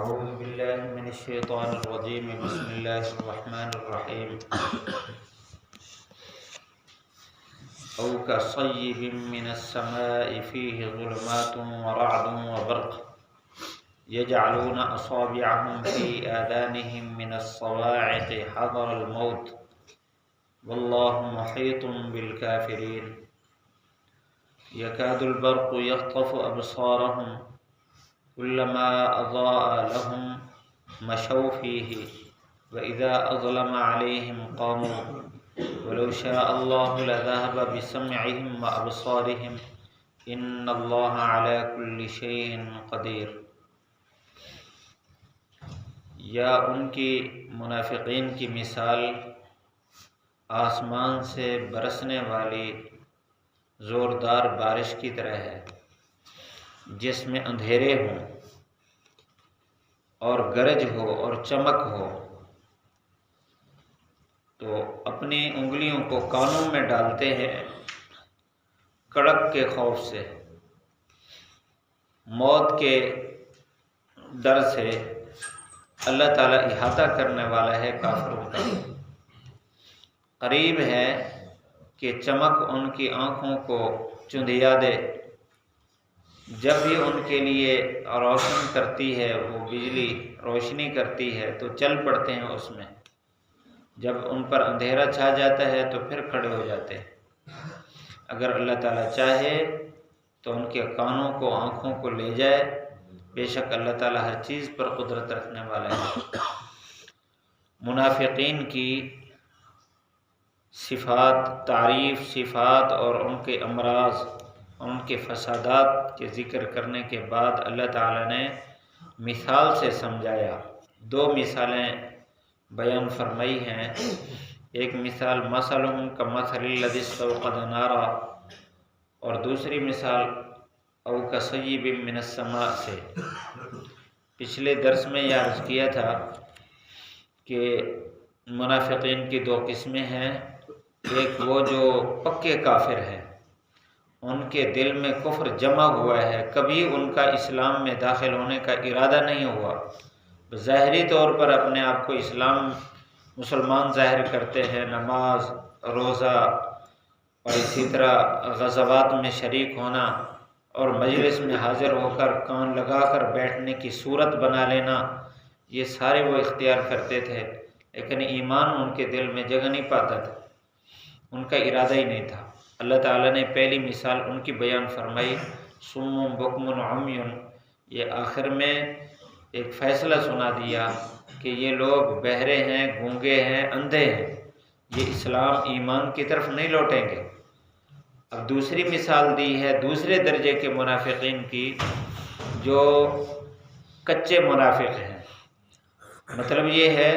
أعوذ بالله من الشيطان الرجيم. بسم الله الرحمن الرحيم. أو كصيب من السماء فيه ظلمات ورعد وبرق يجعلون أصابعهم في آذانهم من الصواعق حذر الموت والله محيط بالكافرين. يكاد البرق يخطف أبصارهم كلما أضاء لهم مشوا فيه وإذا أظلم عليهم قاموا ولو شاء الله لذهب بسمعهم وأبصارهم إن الله على كل شيء قدير. یا ان کی منافقین کی مثال آسمان سے برسنے والی زوردار بارش کی طرح ہے جس میں اندھیرے ہوں اور گرج ہو اور چمک ہو، تو اپنی انگلیوں کو کانوں میں ڈالتے ہیں کڑک کے خوف سے، موت کے ڈر سے۔ اللہ تعالیٰ احاطہ کرنے والا ہے کافروں کا، قریب ہے کہ چمک ان کی آنکھوں کو چندیا دے۔ جب بھی ان کے لیے روشن کرتی ہے، وہ بجلی روشنی کرتی ہے تو چل پڑتے ہیں اس میں، جب ان پر اندھیرا چھا جاتا ہے تو پھر کھڑے ہو جاتے ہیں۔ اگر اللہ تعالیٰ چاہے تو ان کے کانوں کو، آنکھوں کو لے جائے، بے شک اللہ تعالیٰ ہر چیز پر قدرت رکھنے والا ہے۔ منافقین کی صفات، تعریف، صفات اور ان کے امراض، ان کے فسادات کے ذکر کرنے کے بعد اللہ تعالیٰ نے مثال سے سمجھایا۔ دو مثالیں بیان فرمائی ہیں۔ ایک مثال مثلہم کمثل الذی استوقد نارا، اور دوسری مثال او کصیب من السماء سے۔ پچھلے درس میں یہ عرض کیا تھا کہ منافقین کی دو قسمیں ہیں۔ ایک وہ جو پکے کافر ہیں، ان کے دل میں کفر جمع ہوا ہے، کبھی ان کا اسلام میں داخل ہونے کا ارادہ نہیں ہوا، ظاہری طور پر اپنے آپ کو مسلمان ظاہر کرتے ہیں، نماز، روزہ اور اسی طرح غزوات میں شریک ہونا اور مجلس میں حاضر ہو کر کان لگا کر بیٹھنے کی صورت بنا لینا، یہ سارے وہ اختیار کرتے تھے، لیکن ایمان ان کے دل میں جگہ نہیں پاتا تھا، ان کا ارادہ ہی نہیں تھا۔ اللہ تعالیٰ نے پہلی مثال ان کی بیان فرمائی، صم بکم عمی، یہ آخر میں ایک فیصلہ سنا دیا کہ یہ لوگ بہرے ہیں، گونگے ہیں، اندھے ہیں، یہ اسلام ایمان کی طرف نہیں لوٹیں گے۔ اب دوسری مثال دی ہے دوسرے درجے کے منافقین کی، جو کچے منافق ہیں۔ مطلب یہ ہے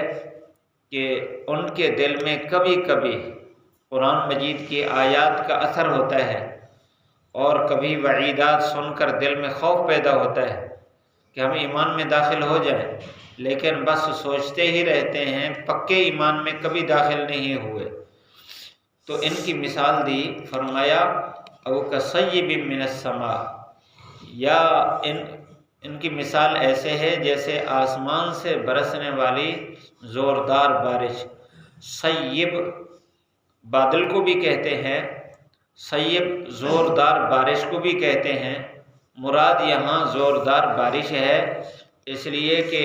کہ ان کے دل میں کبھی کبھی قرآن مجید کی آیات کا اثر ہوتا ہے اور کبھی وعیدات سن کر دل میں خوف پیدا ہوتا ہے کہ ہم ایمان میں داخل ہو جائیں، لیکن بس سوچتے ہی رہتے ہیں، پکے ایمان میں کبھی داخل نہیں ہوئے۔ تو ان کی مثال دی، فرمایا او کصیب من السماء، یا ان کی مثال ایسے ہے جیسے آسمان سے برسنے والی زوردار بارش۔ صیب بادل کو بھی کہتے ہیں، صیب زوردار بارش کو بھی کہتے ہیں۔ مراد یہاں زوردار بارش ہے، اس لیے کہ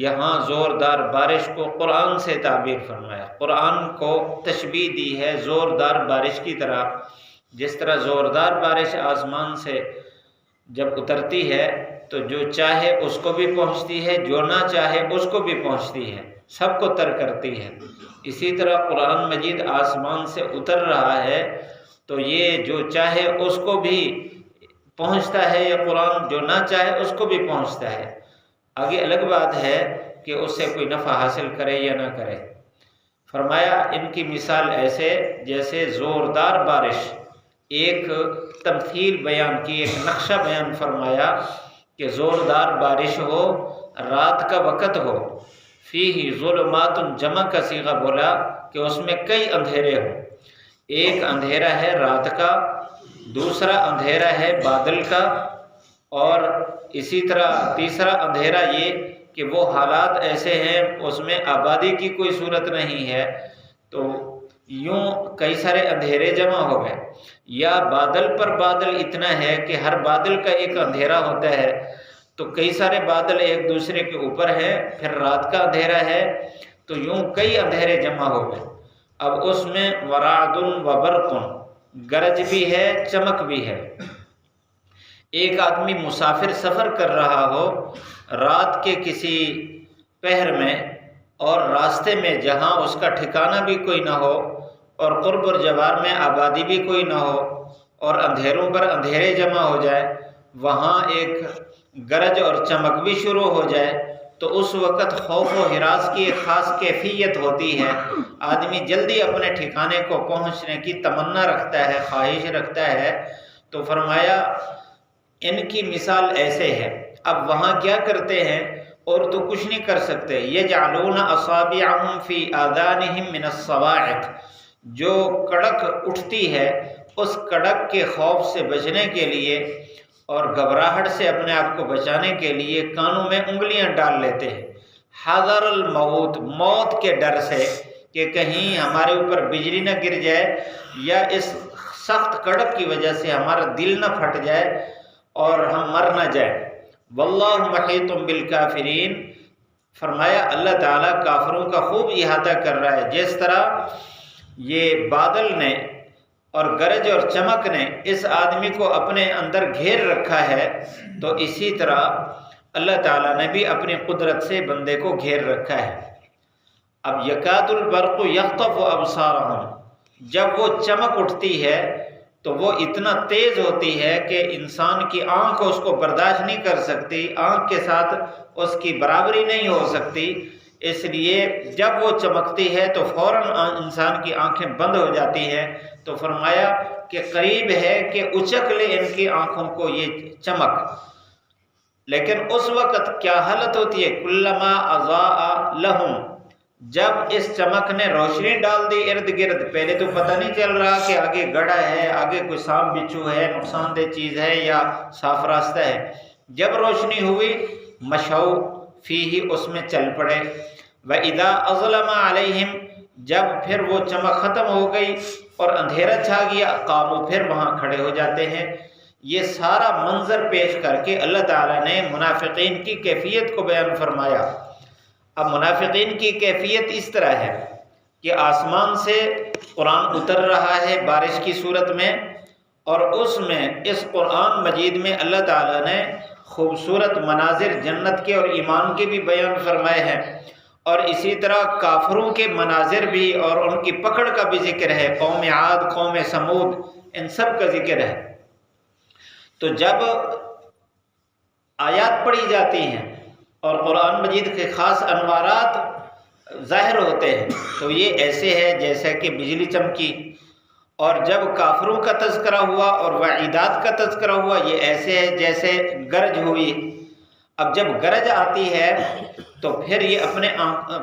یہاں زوردار بارش کو قرآن سے تعبیر فرمایا، قرآن کو تشبیہ دی ہے زوردار بارش کی طرح۔ جس طرح زوردار بارش آسمان سے جب اترتی ہے تو جو چاہے اس کو بھی پہنچتی ہے، جو نہ چاہے اس کو بھی پہنچتی ہے، سب کو تر کرتی ہے۔ اسی طرح قرآن مجید آسمان سے اتر رہا ہے تو یہ جو چاہے اس کو بھی پہنچتا ہے، یہ قرآن جو نہ چاہے اس کو بھی پہنچتا ہے۔ آگے الگ بات ہے کہ اس سے کوئی نفع حاصل کرے یا نہ کرے۔ فرمایا ان کی مثال ایسے جیسے زوردار بارش، ایک تمثیل بیان کی، ایک نقشہ بیان فرمایا کہ زوردار بارش ہو، رات کا وقت ہو، فیہ ظلمات، جمع کا صیغہ بولا کہ اس میں کئی اندھیرے ہوں۔ ایک اندھیرا ہے رات کا، دوسرا اندھیرا ہے بادل کا، اور اسی طرح تیسرا اندھیرا یہ کہ وہ حالات ایسے ہیں اس میں آبادی کی کوئی صورت نہیں ہے، تو یوں کئی سارے اندھیرے جمع ہو گئے، یا بادل پر بادل اتنا ہے کہ ہر بادل کا ایک اندھیرا ہوتا ہے، تو کئی سارے بادل ایک دوسرے کے اوپر ہیں، پھر رات کا اندھیرا ہے، تو یوں کئی اندھیرے جمع ہو گئے۔ اب اس میں ورعد و برق، گرج بھی ہے، چمک بھی ہے۔ ایک آدمی مسافر سفر کر رہا ہو رات کے کسی پہر میں، اور راستے میں جہاں اس کا ٹھکانہ بھی کوئی نہ ہو، اور قرب اور جوار میں آبادی بھی کوئی نہ ہو، اور اندھیروں پر اندھیرے جمع ہو جائے، وہاں ایک گرج اور چمک بھی شروع ہو جائے، تو اس وقت خوف و ہراس کی ایک خاص کیفیت ہوتی ہے، آدمی جلدی اپنے ٹھکانے کو پہنچنے کی تمنا رکھتا ہے، خواہش رکھتا ہے۔ تو فرمایا ان کی مثال ایسے ہے۔ اب وہاں کیا کرتے ہیں؟ اور تو کچھ نہیں کر سکتے۔ یجعلون اصابعہم فی آذانہم من الصواعق، جو کڑک اٹھتی ہے اس کڑک کے خوف سے بچنے کے لیے اور گھبراہٹ سے اپنے آپ کو بچانے کے لیے کانوں میں انگلیاں ڈال لیتے ہیں، حذر الموت، موت کے ڈر سے کہ کہیں ہمارے اوپر بجلی نہ گر جائے، یا اس سخت کڑک کی وجہ سے ہمارا دل نہ پھٹ جائے اور ہم مر نہ جائیں۔ واللہ محیط بالکافرین، فرمایا اللہ تعالیٰ کافروں کا خوب احاطہ کر رہا ہے۔ جس طرح یہ بادل نے اور گرج اور چمک نے اس آدمی کو اپنے اندر گھیر رکھا ہے، تو اسی طرح اللہ تعالیٰ نے بھی اپنی قدرت سے بندے کو گھیر رکھا ہے۔ اب یکاد البرق یخطف ابصارہم، جب وہ چمک اٹھتی ہے تو وہ اتنا تیز ہوتی ہے کہ انسان کی آنکھ اس کو برداشت نہیں کر سکتی، آنکھ کے ساتھ اس کی برابری نہیں ہو سکتی، اس لیے جب وہ چمکتی ہے تو فوراً انسان کی آنکھیں بند ہو جاتی ہیں۔ تو فرمایا کہ قریب ہے کہ اچک لے ان کی آنکھوں کو یہ چمک، لیکن اس وقت کیا حالت ہوتی ہے؟ کلما اضاء لہم، جب اس چمک نے روشنی ڈال دی ارد گرد، پہلے تو پتہ نہیں چل رہا کہ آگے گڑھا ہے، آگے کوئی سانپ بچھو ہے، نقصان دہ چیز ہے یا صاف راستہ ہے، جب روشنی ہوئی مشوا فیہ، اس میں چل پڑے۔ وَإِذَا أَظْلَمَ عَلَيْهِمْ، جب پھر وہ چمک ختم ہو گئی اور اندھیرا چھا گیا، قاموا، پھر وہاں کھڑے ہو جاتے ہیں۔ یہ سارا منظر پیش کر کے اللہ تعالیٰ نے منافقین کی کیفیت کو بیان فرمایا۔ اب منافقین کی کیفیت اس طرح ہے کہ آسمان سے قرآن اتر رہا ہے بارش کی صورت میں، اور اس میں اس قرآن مجید میں اللہ تعالیٰ نے خوبصورت مناظر جنت کے اور ایمان کے بھی بیان فرمائے ہیں، اور اسی طرح کافروں کے مناظر بھی اور ان کی پکڑ کا بھی ذکر ہے، قوم عاد، قوم سمود، ان سب کا ذکر ہے۔ تو جب آیات پڑھی جاتی ہیں اور قرآن مجید کے خاص انوارات ظاہر ہوتے ہیں تو یہ ایسے ہے جیسے کہ بجلی چمکی، اور جب کافروں کا تذکرہ ہوا اور وعیدات کا تذکرہ ہوا یہ ایسے ہے جیسے گرج ہوئی۔ اب جب گرج آتی ہے تو پھر یہ اپنے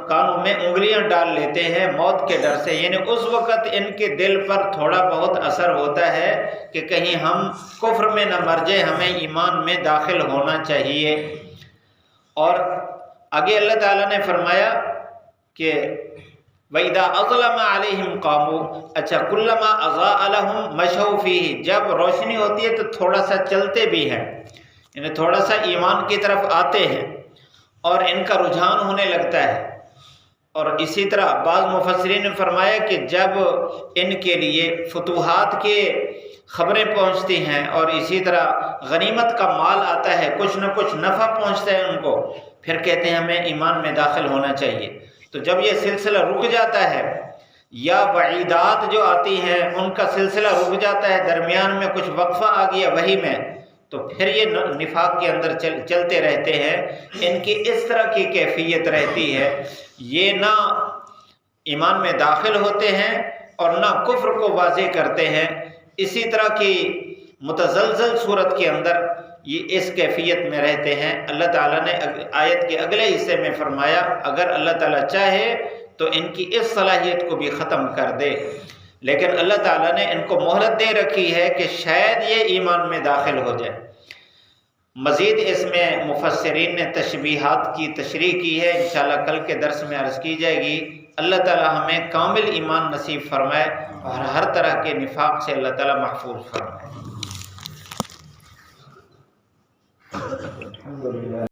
کانوں میں انگلیاں ڈال لیتے ہیں موت کے ڈر سے، یعنی اس وقت ان کے دل پر تھوڑا بہت اثر ہوتا ہے کہ کہیں ہم کفر میں نہ مر جائیں، ہمیں ایمان میں داخل ہونا چاہیے۔ اور آگے اللہ تعالیٰ نے فرمایا کہ وَإِذَا أَظْلَمَ عَلَيْهِمْ قَامُوا، اچھا كُلَّمَا أَضَاءَ لَهُمْ مَشَوْا فِيهِ، جب روشنی ہوتی ہے تو تھوڑا سا چلتے بھی ہیں، یعنی تھوڑا سا ایمان کی طرف آتے ہیں اور ان کا رجحان ہونے لگتا ہے۔ اور اسی طرح بعض مفسرین نے فرمایا کہ جب ان کے لیے فتوحات کے خبریں پہنچتی ہیں اور اسی طرح غنیمت کا مال آتا ہے، کچھ نہ کچھ نفع پہنچتا ہے ان کو، پھر کہتے ہیں ہمیں ایمان میں داخل ہونا چاہیے۔ تو جب یہ سلسلہ رک جاتا ہے یا وعیدات جو آتی ہیں ان کا سلسلہ رک جاتا ہے، درمیان میں کچھ وقفہ آ گیا وحی میں، تو پھر یہ نفاق کے اندر چلتے رہتے ہیں۔ ان کی اس طرح کی کیفیت رہتی ہے، یہ نہ ایمان میں داخل ہوتے ہیں اور نہ کفر کو واضح کرتے ہیں، اسی طرح کی متزلزل صورت کے اندر یہ اس کیفیت میں رہتے ہیں۔ اللہ تعالیٰ نے آیت کے اگلے حصے میں فرمایا اگر اللہ تعالیٰ چاہے تو ان کی اس صلاحیت کو بھی ختم کر دے، لیکن اللہ تعالیٰ نے ان کو مہلت دے رکھی ہے کہ شاید یہ ایمان میں داخل ہو جائے۔ مزید اس میں مفسرین نے تشبیہات کی تشریح کی ہے، انشاءاللہ کل کے درس میں عرض کی جائے گی۔ اللہ تعالی ہمیں کامل ایمان نصیب فرمائے اور ہر طرح کے نفاق سے اللہ تعالی محفوظ فرمائے۔